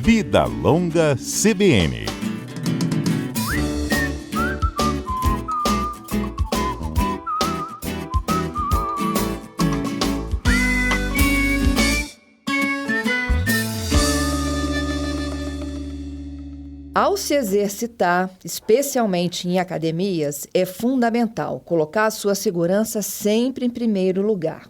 Vida Longa CBN. Ao se exercitar, especialmente em academias, é fundamental colocar a sua segurança sempre em primeiro lugar.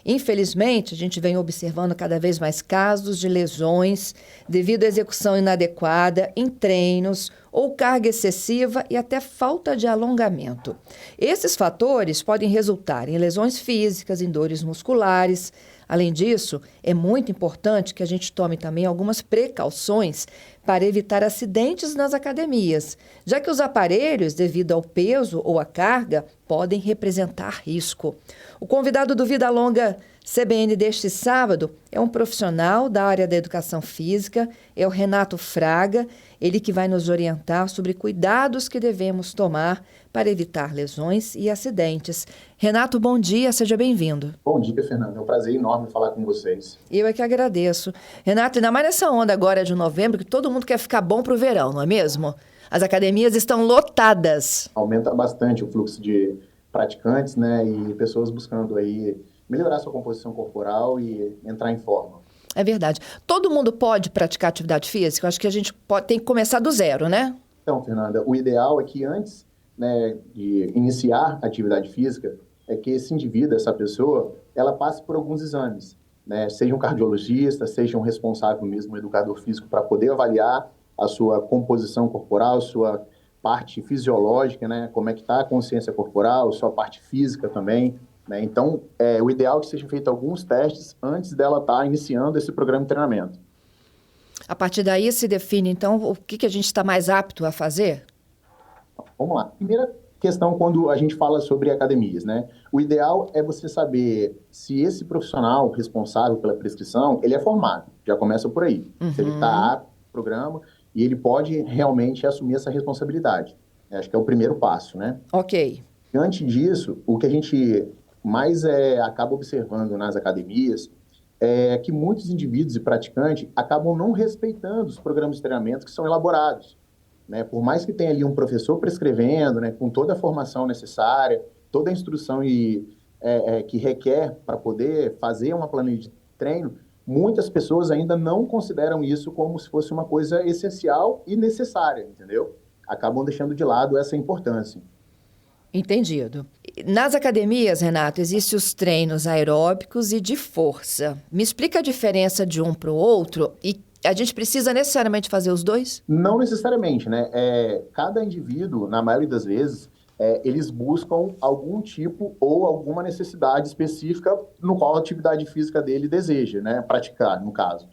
Infelizmente, a gente vem observando cada vez mais casos de lesões devido à execução inadequada em treinos ou carga excessiva e até falta de alongamento. Esses fatores podem resultar em lesões físicas, em dores musculares. Além disso, é muito importante que a gente tome também algumas precauções para evitar acidentes nas academias, já que os aparelhos, devido ao peso ou à carga, podem representar risco. O convidado do Vida Longa CBN deste sábado é um profissional da área da educação física, é o Renato Fraga, ele que vai nos orientar sobre cuidados que devemos tomar para evitar lesões e acidentes. Renato, bom dia, seja bem-vindo. Bom dia, Fernanda. É um prazer enorme falar com vocês. Eu é que agradeço. Renato, ainda mais nessa onda agora de novembro, que todo mundo quer ficar bom para o verão, não é mesmo? As academias estão lotadas. Aumenta bastante o fluxo de praticantes, né, e pessoas buscando aí melhorar sua composição corporal e entrar em forma. É verdade. Todo mundo pode praticar atividade física? Eu acho que a gente tem que começar do zero, né? Então, Fernanda, o ideal é que antes, né, de iniciar a atividade física, é que esse indivíduo, essa pessoa, ela passe por alguns exames, né? Seja um cardiologista, seja um responsável mesmo, um educador físico, para poder avaliar a sua composição corporal, sua parte fisiológica, né? Como é que está a consciência corporal, sua parte física também, né? Então, o ideal é que sejam feitos alguns testes antes dela estar iniciando esse programa de treinamento. A partir daí se define, então, o que a gente está mais apto a fazer? Vamos lá. Primeira questão, quando a gente fala sobre academias, né? O ideal é você saber se esse profissional responsável pela prescrição, ele é formado. Já começa por aí. Se ele está apto ao programa e ele pode realmente assumir essa responsabilidade. Acho que é o primeiro passo, né? Ok. Antes disso, o que a gente mais acaba observando nas academias é que muitos indivíduos e praticantes acabam não respeitando os programas de treinamento que são elaborados, né? Por mais que tenha ali um professor prescrevendo, né, com toda a formação necessária, toda a instrução que requer para poder fazer uma planilha de treino, muitas pessoas ainda não consideram isso como se fosse uma coisa essencial e necessária, entendeu? Acabam deixando de lado essa importância. Entendido. Nas academias, Renato, existem os treinos aeróbicos e de força. Me explica a diferença de um para o outro e a gente precisa necessariamente fazer os dois? Não necessariamente, né? Cada indivíduo, na maioria das vezes, eles buscam algum tipo ou alguma necessidade específica no qual a atividade física dele deseja, né? Praticar, no caso.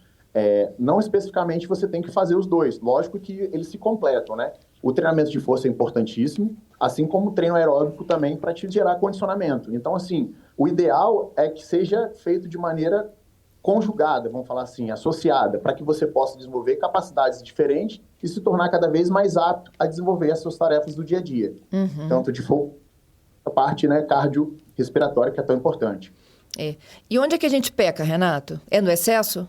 Não especificamente você tem que fazer os dois. Lógico que eles se completam, né? O treinamento de força é importantíssimo, assim como o treino aeróbico também para te gerar condicionamento. Então, assim, o ideal é que seja feito de maneira conjugada, vamos falar assim, associada, para que você possa desenvolver capacidades diferentes e se tornar cada vez mais apto a desenvolver as suas tarefas do dia a dia. Tanto de a parte, né, cardiorrespiratória, que é tão importante. E onde é que a gente peca, Renato? É no excesso?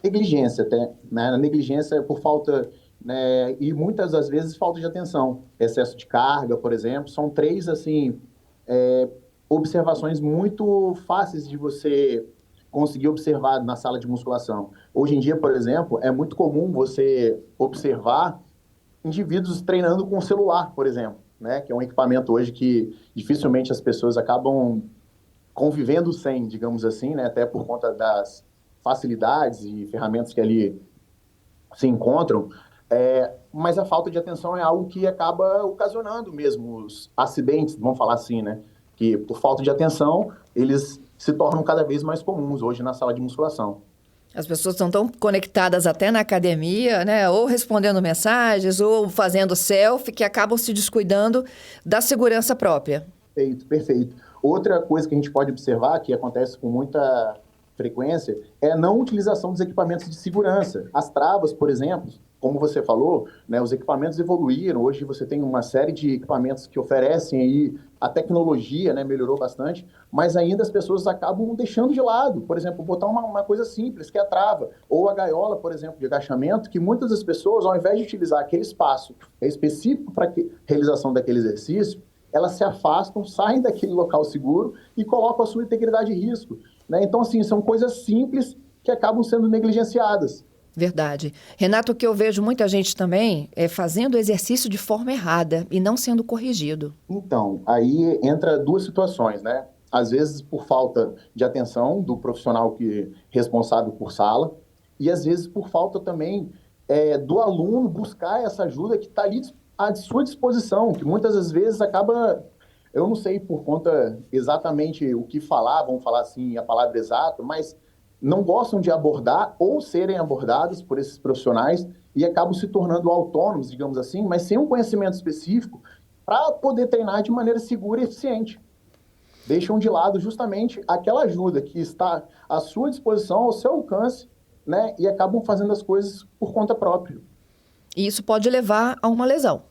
Negligência, até. Né? A negligência por falta, né, e muitas das vezes falta de atenção. Excesso de carga, por exemplo, são três, assim, observações muito fáceis de você conseguir observar na sala de musculação. Hoje em dia, por exemplo, é muito comum você observar indivíduos treinando com o celular, por exemplo, né? Que é um equipamento hoje que dificilmente as pessoas acabam convivendo sem, digamos assim, né? Até por conta das facilidades e ferramentas que ali se encontram. Mas a falta de atenção é algo que acaba ocasionando mesmo os acidentes, vamos falar assim, né? Que por falta de atenção, eles se tornam cada vez mais comuns hoje na sala de musculação. As pessoas estão tão conectadas até na academia, né? Ou respondendo mensagens, ou fazendo selfie, que acabam se descuidando da segurança própria. Perfeito. Outra coisa que a gente pode observar, que acontece com muita frequência, é a não utilização dos equipamentos de segurança. As travas, por exemplo, como você falou, né, os equipamentos evoluíram. Hoje você tem uma série de equipamentos que oferecem aí, a tecnologia, né, melhorou bastante, mas ainda as pessoas acabam deixando de lado. Por exemplo, botar uma coisa simples, que é a trava, ou a gaiola, por exemplo, de agachamento, que muitas das pessoas, ao invés de utilizar aquele espaço específico para a realização daquele exercício, elas se afastam, saem daquele local seguro e colocam a sua integridade em risco, né? Então, assim, são coisas simples que acabam sendo negligenciadas. Verdade. Renato, o que eu vejo muita gente também é fazendo exercício de forma errada e não sendo corrigido. Então, aí entra duas situações, né? Às vezes por falta de atenção do profissional responsável por sala, e às vezes por falta também do aluno buscar essa ajuda que está ali à sua disposição, que muitas das vezes acaba, eu não sei por conta exatamente o que falar, vamos falar assim a palavra exata, mas não gostam de abordar ou serem abordados por esses profissionais e acabam se tornando autônomos, digamos assim, mas sem um conhecimento específico para poder treinar de maneira segura e eficiente. Deixam de lado justamente aquela ajuda que está à sua disposição, ao seu alcance, né? E acabam fazendo as coisas por conta própria. E isso pode levar a uma lesão.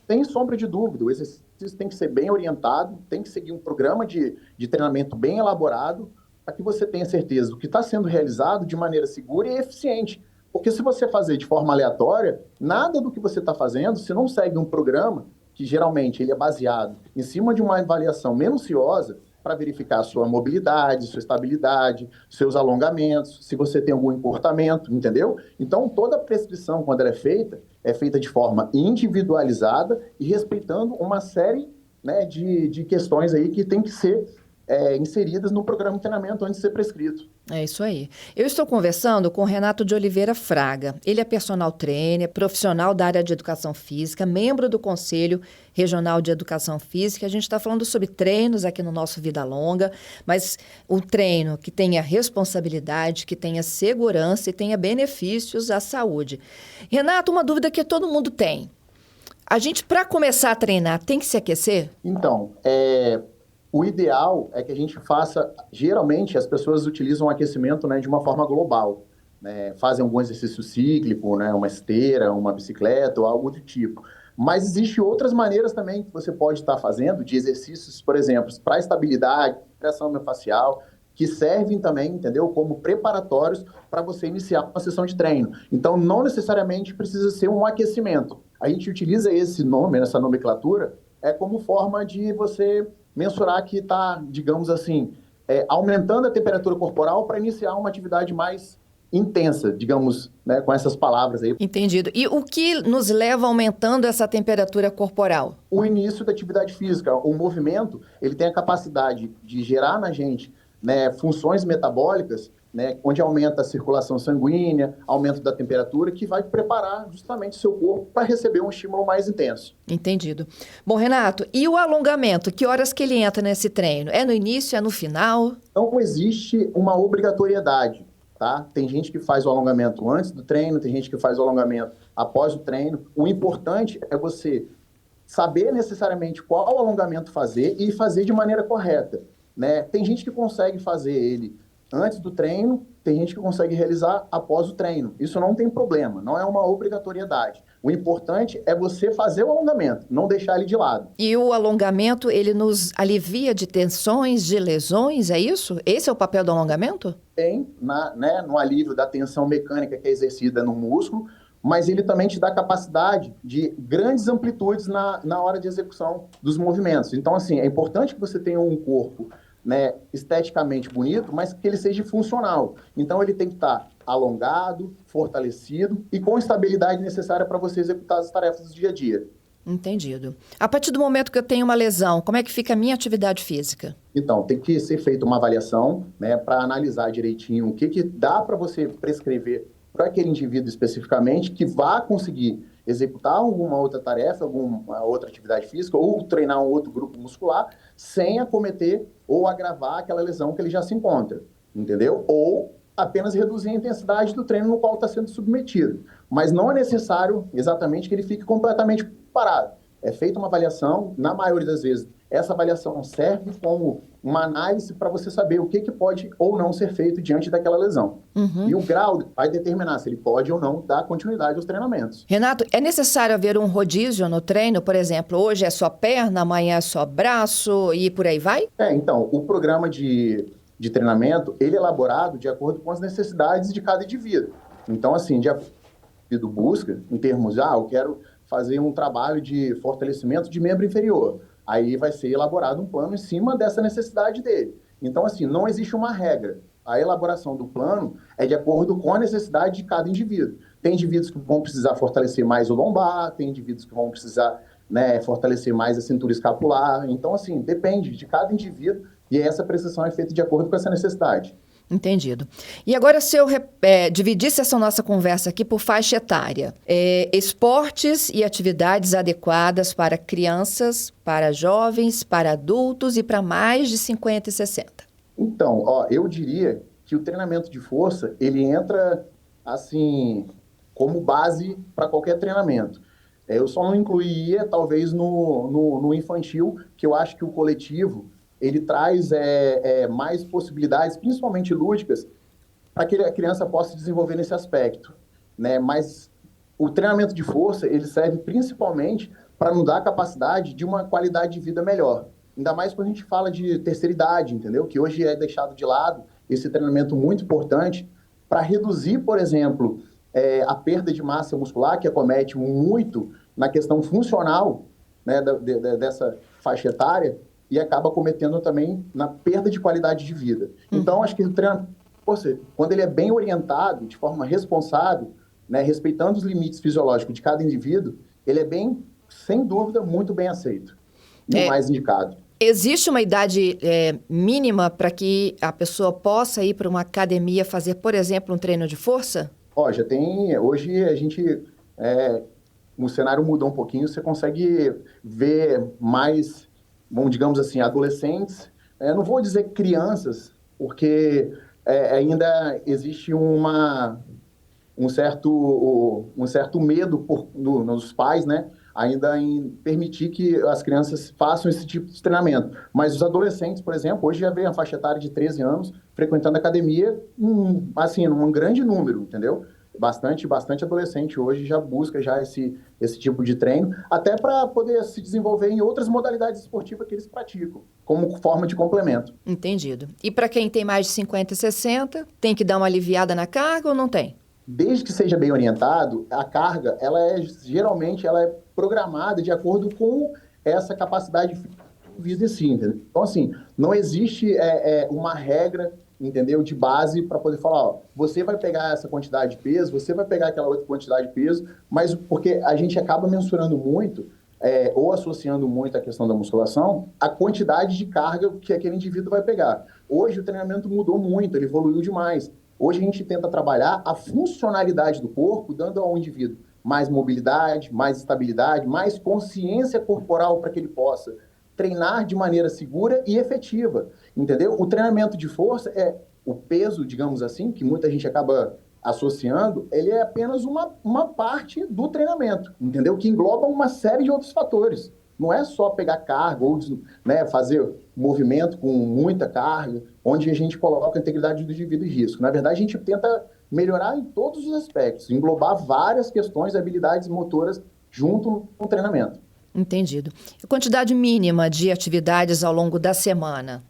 Sem sombra de dúvida, o exercício tem que ser bem orientado, tem que seguir um programa de treinamento bem elaborado, para que você tenha certeza do que está sendo realizado de maneira segura e eficiente. Porque se você fazer de forma aleatória, nada do que você está fazendo, se não segue um programa, que geralmente ele é baseado em cima de uma avaliação minuciosa, para verificar a sua mobilidade, sua estabilidade, seus alongamentos, se você tem algum encurtamento, entendeu? Então, toda a prescrição, quando ela é feita de forma individualizada e respeitando uma série, né, de questões aí que tem que ser inseridas no programa de treinamento antes de ser prescrito. É isso aí. Eu estou conversando com o Renato de Oliveira Fraga. Ele é personal trainer, profissional da área de educação física, membro do Conselho Regional de Educação Física. A gente está falando sobre treinos aqui no nosso Vida Longa, mas um treino que tenha responsabilidade, que tenha segurança e tenha benefícios à saúde. Renato, uma dúvida que todo mundo tem. A gente, para começar a treinar, tem que se aquecer? Então, o ideal é que a gente faça... Geralmente, as pessoas utilizam o aquecimento, né, de uma forma global, né? Fazem algum exercício cíclico, né, uma esteira, uma bicicleta ou algo do tipo. Mas existem outras maneiras também que você pode estar fazendo, de exercícios, por exemplo, para estabilidade, pressão miofascial, que servem também, entendeu, como preparatórios para você iniciar uma sessão de treino. Então, não necessariamente precisa ser um aquecimento. A gente utiliza esse nome, essa nomenclatura, como forma de você mensurar que está, digamos assim, aumentando a temperatura corporal para iniciar uma atividade mais intensa, digamos, né, com essas palavras aí. Entendido. E o que nos leva aumentando essa temperatura corporal? O início da atividade física. O movimento, ele tem a capacidade de gerar na gente, né, funções metabólicas, né, onde aumenta a circulação sanguínea, aumento da temperatura, que vai preparar justamente o seu corpo para receber um estímulo mais intenso. Entendido. Bom, Renato, e o alongamento? Que horas que ele entra nesse treino? É no início, é no final? Não existe uma obrigatoriedade, tá? Tem gente que faz o alongamento antes do treino, tem gente que faz o alongamento após o treino. O importante é você saber necessariamente qual alongamento fazer e fazer de maneira correta, né? Tem gente que consegue fazer ele antes do treino, tem gente que consegue realizar após o treino. Isso não tem problema, não é uma obrigatoriedade. O importante é você fazer o alongamento, não deixar ele de lado. E o alongamento, ele nos alivia de tensões, de lesões, é isso? Esse é o papel do alongamento? Tem, no alívio da tensão mecânica que é exercida no músculo, mas ele também te dá capacidade de grandes amplitudes na hora de execução dos movimentos. Então, assim, é importante que você tenha um corpo, né, esteticamente bonito, mas que ele seja funcional. Então, ele tem que estar alongado, fortalecido e com a estabilidade necessária para você executar as tarefas do dia a dia. Entendido. A partir do momento que eu tenho uma lesão, como é que fica a minha atividade física? Então, tem que ser feita uma avaliação, né, para analisar direitinho o que dá para você prescrever para aquele indivíduo especificamente que vá conseguir executar alguma outra tarefa, alguma outra atividade física ou treinar um outro grupo muscular sem acometer ou agravar aquela lesão que ele já se encontra, entendeu? Ou apenas reduzir a intensidade do treino no qual está sendo submetido. Mas não é necessário exatamente que ele fique completamente parado. é feita uma avaliação, na maioria das vezes, essa avaliação serve como uma análise para você saber o que pode ou não ser feito diante daquela lesão. E o grau vai determinar se ele pode ou não dar continuidade aos treinamentos. Renato, é necessário haver um rodízio no treino? Por exemplo, hoje é só perna, amanhã é só braço e por aí vai? Então, o programa de treinamento, ele é elaborado de acordo com as necessidades de cada indivíduo. Então, assim, de acordo com o indivíduo busca, em termos, eu quero fazer um trabalho de fortalecimento de membro inferior. Aí vai ser elaborado um plano em cima dessa necessidade dele. Então, assim, não existe uma regra. A elaboração do plano é de acordo com a necessidade de cada indivíduo. Tem indivíduos que vão precisar fortalecer mais o lombar, tem indivíduos que vão precisar, né, fortalecer mais a cintura escapular. Então, assim, depende de cada indivíduo e essa prescrição é feita de acordo com essa necessidade. Entendido. E agora, se eu dividisse essa nossa conversa aqui por faixa etária, esportes e atividades adequadas para crianças, para jovens, para adultos e para mais de 50 e 60. Então, eu diria que o treinamento de força, ele entra, assim, como base para qualquer treinamento. Eu só não incluiria, talvez, no infantil, que eu acho que o coletivo ele traz mais possibilidades, principalmente lúdicas, para que a criança possa se desenvolver nesse aspecto, né? Mas o treinamento de força, ele serve principalmente para nos dar a capacidade de uma qualidade de vida melhor. Ainda mais quando a gente fala de terceira idade, entendeu? Que hoje é deixado de lado esse treinamento muito importante para reduzir, por exemplo, a perda de massa muscular, que acomete muito na questão funcional, né, dessa faixa etária, e acaba cometendo também na perda de qualidade de vida. Então, acho que o treinamento, quando ele é bem orientado, de forma responsável, né, respeitando os limites fisiológicos de cada indivíduo, ele é bem, sem dúvida, muito bem aceito. E o mais indicado. Existe uma idade mínima para que a pessoa possa ir para uma academia fazer, por exemplo, um treino de força? Já tem. Hoje a gente. O cenário mudou um pouquinho, você consegue ver mais, digamos assim, adolescentes. Não vou dizer crianças, porque ainda existe um certo medo nos pais, né? Ainda em permitir que as crianças façam esse tipo de treinamento. Mas os adolescentes, por exemplo, hoje já vem a faixa etária de 13 anos frequentando a academia, assim, num grande número, entendeu? Bastante adolescente hoje já busca já esse tipo de treino, até para poder se desenvolver em outras modalidades esportivas que eles praticam, como forma de complemento. Entendido. E para quem tem mais de 50 e 60, tem que dar uma aliviada na carga ou não tem? Desde que seja bem orientado, a carga, geralmente ela é programada de acordo com essa capacidade de vida em si, entendeu? Então, assim, não existe uma regra, entendeu, de base para poder falar, você vai pegar essa quantidade de peso, você vai pegar aquela outra quantidade de peso, mas porque a gente acaba mensurando muito, ou associando muito a questão da musculação, a quantidade de carga que aquele indivíduo vai pegar. Hoje o treinamento mudou muito, ele evoluiu demais. Hoje a gente tenta trabalhar a funcionalidade do corpo, dando ao indivíduo mais mobilidade, mais estabilidade, mais consciência corporal para que ele possa treinar de maneira segura e efetiva, entendeu? O treinamento de força o peso, digamos assim, que muita gente acaba associando, ele é apenas uma parte do treinamento, entendeu? Que engloba uma série de outros fatores. Não é só pegar carga ou, né, fazer movimento com muita carga, onde a gente coloca a integridade do indivíduo em risco. Na verdade, a gente tenta melhorar em todos os aspectos, englobar várias questões, habilidades motoras junto com o treinamento. Entendido. A quantidade mínima de atividades ao longo da semana?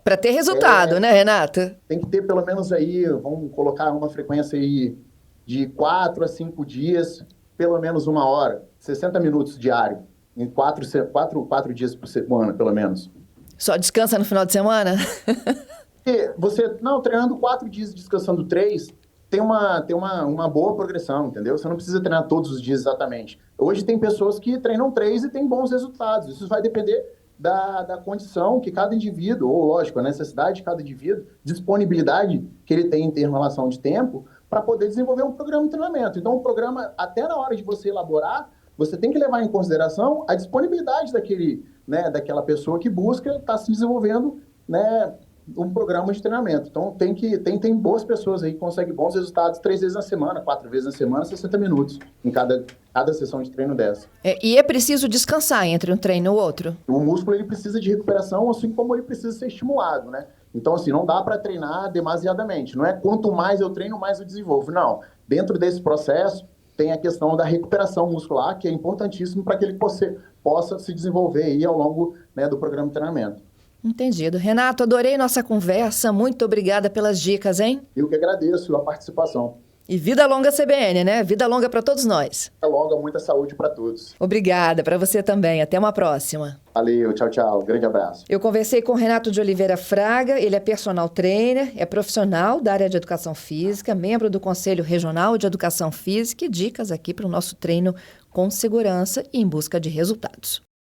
Para ter resultado, né, Renata? Tem que ter pelo menos aí, vamos colocar uma frequência aí de 4 a 5 dias, pelo menos 1 hora, 60 minutos diário. Em 4 dias por semana, pelo menos. Só descansa no final de semana? Treinando 4 dias e descansando 3, tem uma boa progressão, entendeu? Você não precisa treinar todos os dias exatamente. Hoje tem pessoas que treinam 3 e têm bons resultados. Isso vai depender da condição que cada indivíduo, ou lógico, a necessidade de cada indivíduo, disponibilidade que ele tem em ter em relação de tempo, para poder desenvolver um programa de treinamento. Então, o programa, até na hora de você elaborar, você tem que levar em consideração a disponibilidade daquela pessoa que busca estar se desenvolvendo, né, um programa de treinamento. Então, tem boas pessoas aí que conseguem bons resultados 3 vezes na semana, 4 vezes na semana, 60 minutos em cada sessão de treino dessa. E é preciso descansar entre um treino e o outro? O músculo, ele precisa de recuperação, assim como ele precisa ser estimulado, né? Então, assim, não dá para treinar demasiadamente. Não é quanto mais eu treino, mais eu desenvolvo. Não. Dentro desse processo, tem a questão da recuperação muscular, que é importantíssimo para que ele possa se desenvolver aí ao longo, né, do programa de treinamento. Entendido. Renato, adorei nossa conversa. Muito obrigada pelas dicas, hein? Eu que agradeço a participação. E vida longa CBN, né? Vida longa para todos nós. Vida longa, muita saúde para todos. Obrigada, para você também. Até uma próxima. Valeu, tchau, tchau. Grande abraço. Eu conversei com o Renato de Oliveira Fraga, ele é personal trainer, é profissional da área de educação física, membro do Conselho Regional de Educação Física e dicas aqui para o nosso treino com segurança e em busca de resultados.